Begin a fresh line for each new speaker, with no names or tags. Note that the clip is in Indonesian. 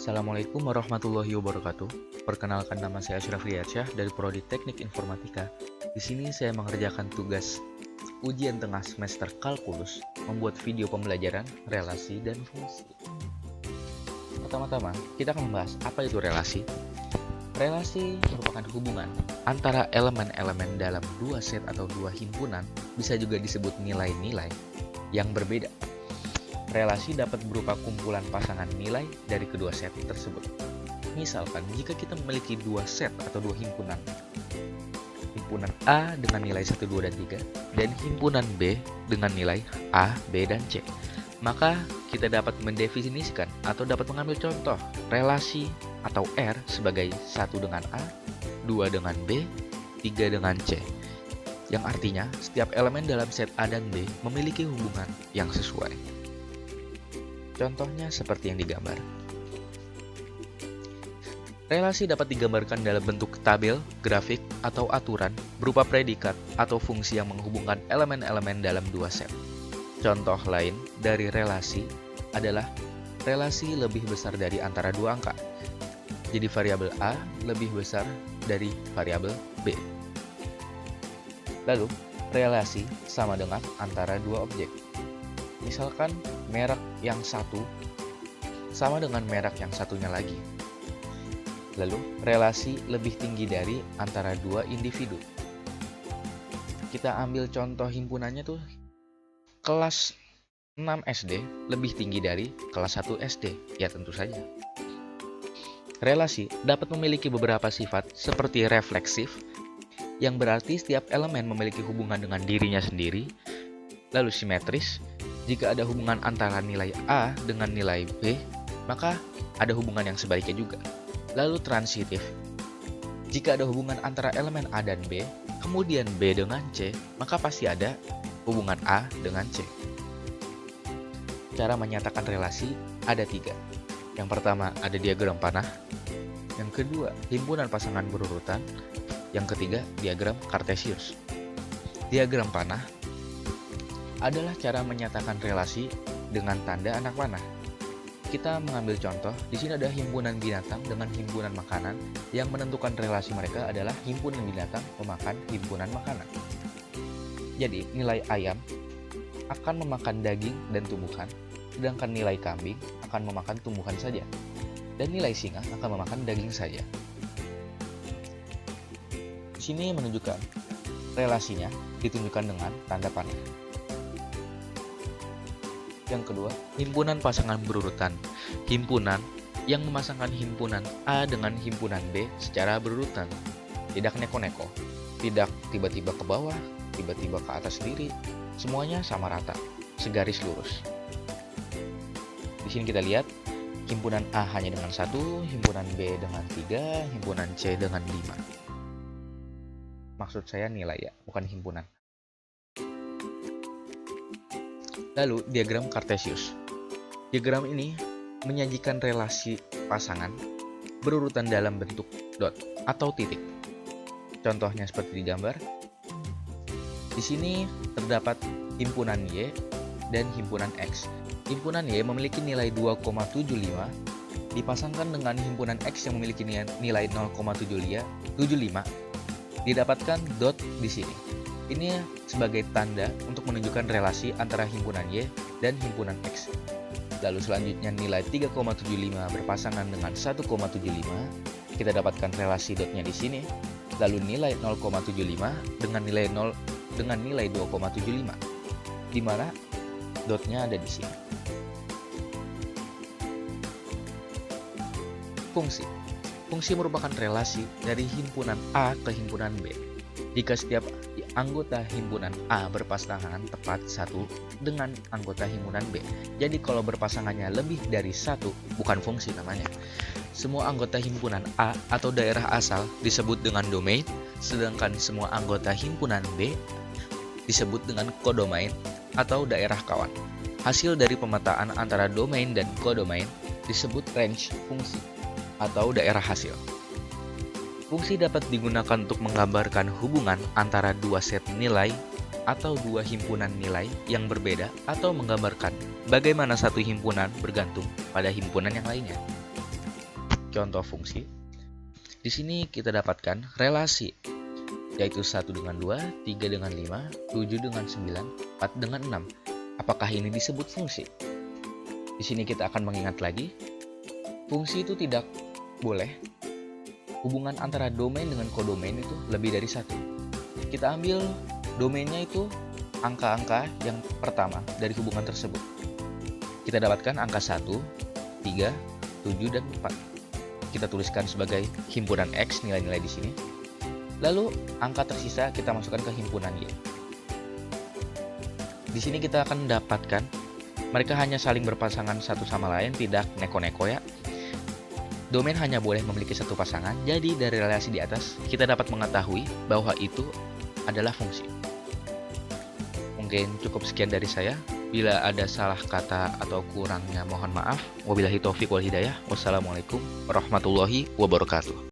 Assalamualaikum warahmatullahi wabarakatuh. Perkenalkan, nama saya Ashraf Riyadsyah dari Prodi Teknik Informatika. Di sini saya mengerjakan tugas ujian tengah semester kalkulus, membuat video pembelajaran relasi dan fungsi. Pertama-tama, kita akan membahas apa itu relasi. Relasi merupakan hubungan antara elemen-elemen dalam dua set atau dua himpunan, bisa juga disebut nilai-nilai yang berbeda. Relasi dapat berupa kumpulan pasangan nilai dari kedua set tersebut. Misalkan, jika kita memiliki dua set atau dua himpunan, himpunan A dengan nilai 1, 2, dan 3, dan himpunan B dengan nilai A, B, dan C, maka kita dapat mendefinisikan atau dapat mengambil contoh relasi atau R sebagai 1 dengan A, 2 dengan B, 3 dengan C, yang artinya setiap elemen dalam set A dan B memiliki hubungan yang sesuai. Contohnya seperti yang digambar. Relasi dapat digambarkan dalam bentuk tabel, grafik, atau aturan berupa predikat atau fungsi yang menghubungkan elemen-elemen dalam dua set. Contoh lain dari relasi adalah relasi lebih besar dari antara dua angka. Jadi variabel A lebih besar dari variabel B. Lalu, relasi sama dengan antara dua objek. Misalkan merek yang satu sama dengan merek yang satunya lagi. Lalu, relasi lebih tinggi dari antara dua individu. Kita ambil contoh himpunannya tuh, kelas 6 SD lebih tinggi dari kelas 1 SD. Ya tentu saja. Relasi dapat memiliki beberapa sifat seperti refleksif, yang berarti setiap elemen memiliki hubungan dengan dirinya sendiri. Lalu simetris, jika ada hubungan antara nilai A dengan nilai B, maka ada hubungan yang sebaliknya juga. Lalu transitif, jika ada hubungan antara elemen A dan B, kemudian B dengan C, maka pasti ada hubungan A dengan C. Cara menyatakan relasi ada 3. Yang pertama ada diagram panah, yang kedua himpunan pasangan berurutan, yang ketiga diagram Kartesius. Diagram panah adalah cara menyatakan relasi dengan tanda anak panah. Kita mengambil contoh, di sini ada himpunan binatang dengan himpunan makanan, yang menentukan relasi mereka adalah himpunan binatang memakan himpunan makanan. Jadi, nilai ayam akan memakan daging dan tumbuhan, sedangkan nilai kambing akan memakan tumbuhan saja, dan nilai singa akan memakan daging saja. Di sini menunjukkan relasinya ditunjukkan dengan tanda panah. Yang kedua, himpunan pasangan berurutan. Himpunan yang memasangkan himpunan A dengan himpunan B secara berurutan. Tidak neko-neko, tidak tiba-tiba ke bawah, tiba-tiba ke atas sendiri. Semuanya sama rata, segaris lurus. Di sini kita lihat, himpunan A hanya dengan 1, himpunan B dengan 3, himpunan C dengan 5. Maksud saya nilai ya, bukan himpunan. Lalu, diagram Kartesius. Diagram ini menyajikan relasi pasangan berurutan dalam bentuk dot atau titik. Contohnya seperti digambar. Di sini terdapat himpunan Y dan himpunan X. Himpunan Y memiliki nilai 2,75 dipasangkan dengan himpunan X yang memiliki nilai 0,75, didapatkan dot di sini. Ini sebagai tanda untuk menunjukkan relasi antara himpunan Y dan himpunan X. Lalu selanjutnya nilai 3,75 berpasangan dengan 1,75, kita dapatkan relasi dotnya di sini. Lalu nilai 0,75 dengan nilai 2,75, di mana dotnya ada di sini. Fungsi. Fungsi merupakan relasi dari himpunan A ke himpunan B. Jika setiap anggota himpunan A berpasangan tepat 1 dengan anggota himpunan B. Jadi kalau berpasangannya lebih dari 1, bukan fungsi namanya. Semua anggota himpunan A atau daerah asal disebut dengan domain, sedangkan semua anggota himpunan B disebut dengan kodomain atau daerah kawan. Hasil dari pemetaan antara domain dan kodomain disebut range fungsi atau daerah hasil. Fungsi dapat digunakan untuk menggambarkan hubungan antara dua set nilai atau dua himpunan nilai yang berbeda, atau menggambarkan bagaimana satu himpunan bergantung pada himpunan yang lainnya. contoh fungsi. Di sini kita dapatkan relasi, yaitu 1 dengan 2, 3 dengan 5, 7 dengan 9, 4 dengan 6. Apakah ini disebut fungsi? Di sini kita akan mengingat lagi, fungsi itu tidak boleh hubungan antara domain dengan kodomain itu lebih dari 1. Kita ambil domainnya itu angka-angka yang pertama dari hubungan tersebut. Kita dapatkan angka 1, 3, 7, dan 4. Kita tuliskan sebagai himpunan X nilai-nilai di sini. Lalu angka tersisa kita masukkan ke himpunan Y. Di sini kita akan mendapatkan mereka hanya saling berpasangan satu sama lain, tidak neko-neko ya. Domain hanya boleh memiliki satu pasangan, jadi dari relasi di atas kita dapat mengetahui bahwa itu adalah fungsi. Mungkin cukup sekian dari saya. Bila ada salah kata atau kurangnya mohon maaf. Wabillahi taufiq wal hidayah. Wassalamualaikum warahmatullahi wabarakatuh.